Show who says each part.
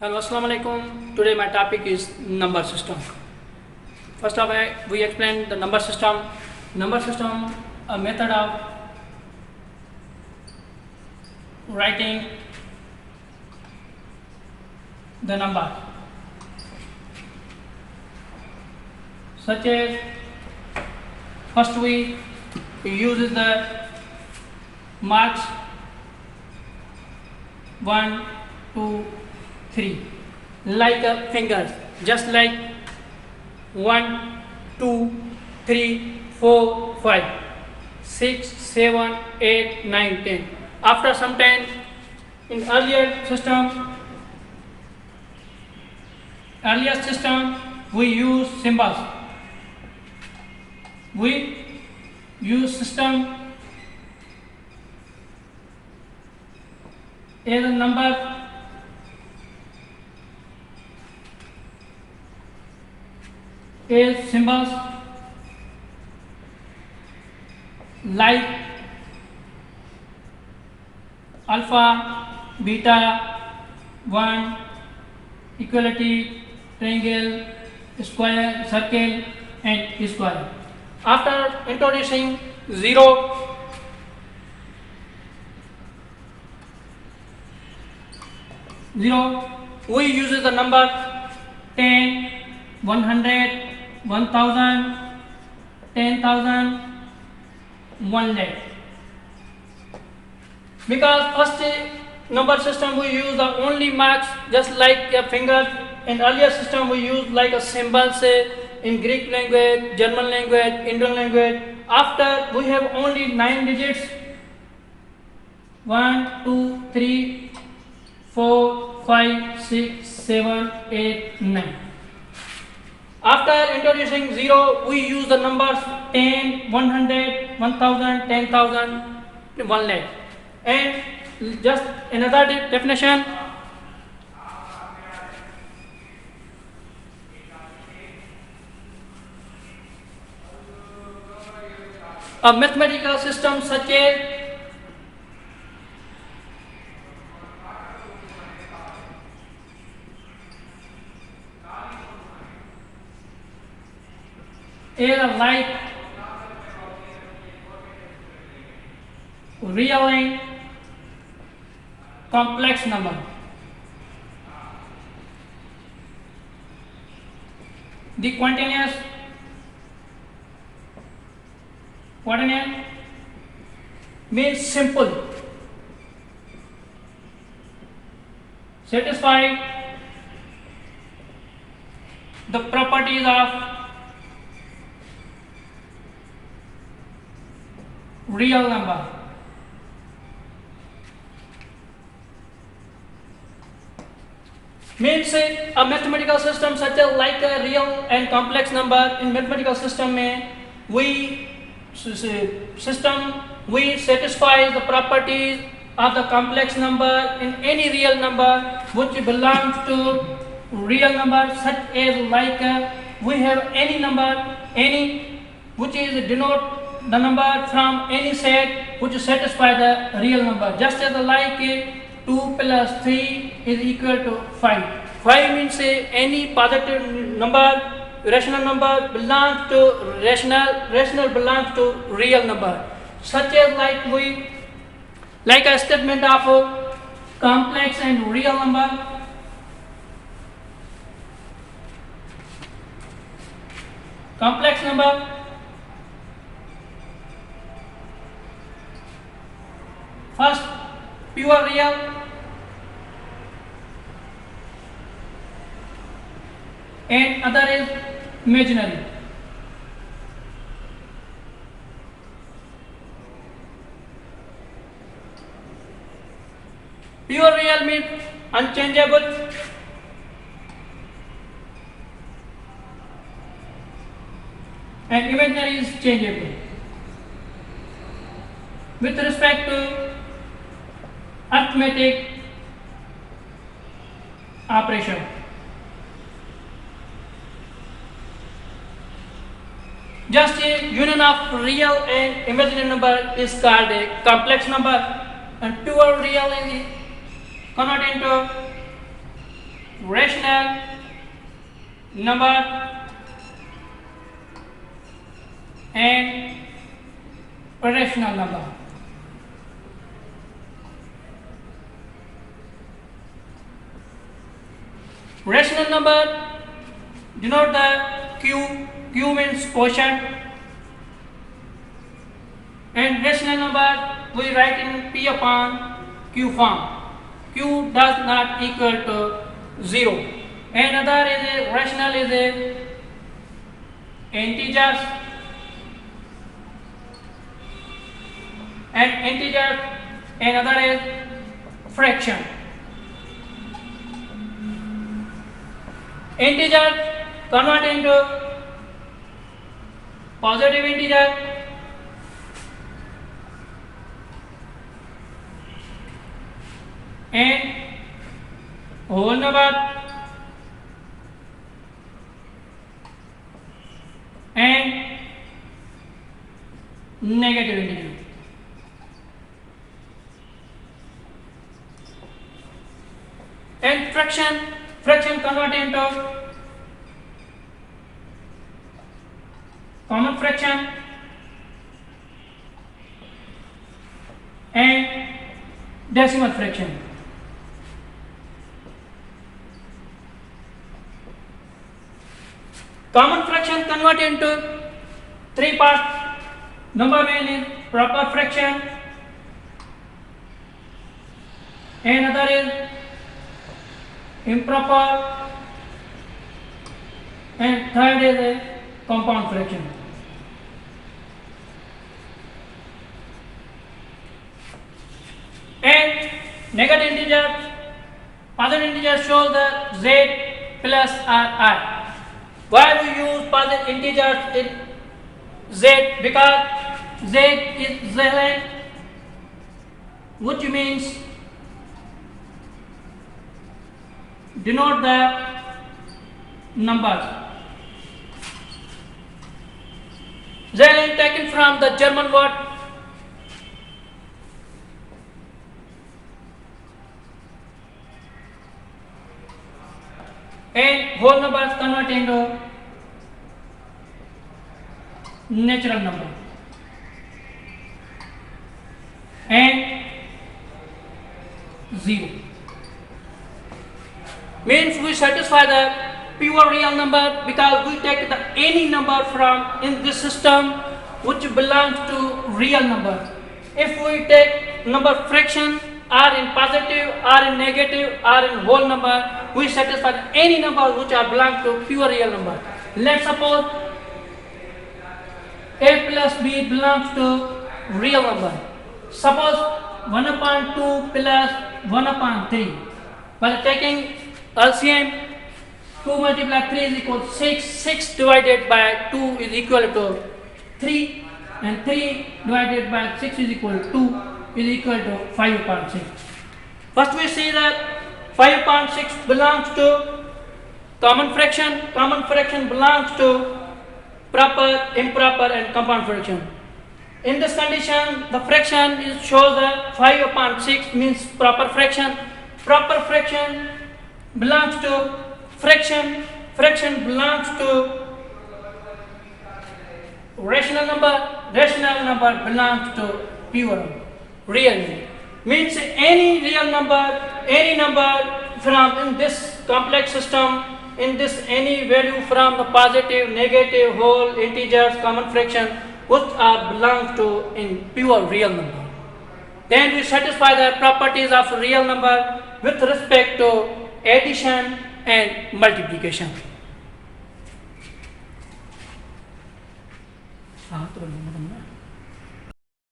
Speaker 1: Hello, Assalamu alaikum. Today my topic is number system. First of all, we explain the number system. Number system, a method of writing the number, such as first we use the marks 1, 2, 3 like fingers, just like 1, 2, 3, 4, 5, 6, 7, 8, 9, 10. After some time, in earlier system, we use symbols. We use system as a number as symbols like alpha, beta, 1, equality, triangle, square, circle and square. After introducing 0, we use the number 10, 100, 1000, 10,000, 1 lakh. Because first number system we use the only marks just like a finger. In earlier system we use like a symbol, say in Greek language, German language, Indian language. After we have only 9 digits, 1, 2, 3, 4, 5, 6, 7, 8, 9. After introducing 0, we use the numbers 10, 100, 1000, 10,000, 1 lakh. And just another definition. A mathematical system such as like real and complex number. The quaternions means simple, satisfy the properties of real number. Means a mathematical system such as like a real and complex number. In mathematical system we satisfy the properties of the complex number in any real number which belongs to real number, such as like we have any number, any which is denote the number from any set which satisfy the real number, just as like 2 plus 3 is equal to 5. 5 means any positive number, rational number belongs to rational belongs to real number, such as like a statement of complex and real number. Complex number first pure real, and other is imaginary. Pure real means unchangeable, and imaginary is changeable with respect to arithmetic operation. Just a union of real and imaginary number is called a complex number, and pure real is converted into rational number and irrational number. Rational number denote the Q means quotient, and rational number we write in P upon Q form. Q does not equal to 0. Another is a rational is a integers, and integer, another is fraction. Integer convert into positive integer, and whole number and negative integer. And fraction convert into common fraction and decimal fraction. Common fraction convert into three parts. Number one is proper fraction, another is improper, and third is a compound fraction. And negative integer, positive integer shows the z plus ri. Why we use positive integers in z? Because z is zeland, which means denote the numbers. Zeland taken from the German word and whole numbers convert into natural number, and 0 means we satisfy the pure real number because we take the any number from in this system which belongs to real number. If we take number fraction or in positive or in negative or in whole number, we satisfy any number which are belong to pure real number. Let's suppose a plus b belongs to real number. Suppose 1 upon 2 plus 1 upon 3. By taking LCM, 2 multiplied 3 is equal to 6. 6 divided by 2 is equal to 3. And 3 divided by 6 is equal to 2 is equal to 5 upon 6. First we see that 5 upon 6 belongs to common fraction. Common fraction belongs to proper, improper and compound fraction. In this condition, the fraction shows that 5 upon 6 means proper fraction. Proper fraction belongs to fraction. Fraction belongs to rational number. Rational number belongs to pure real number. Means any real number, any number from in this complex system, in this any value from the positive, negative, whole, integers, common fraction, which are belongs to in pure real number. Then we satisfy the properties of real number with respect to addition and multiplication. हाँ तो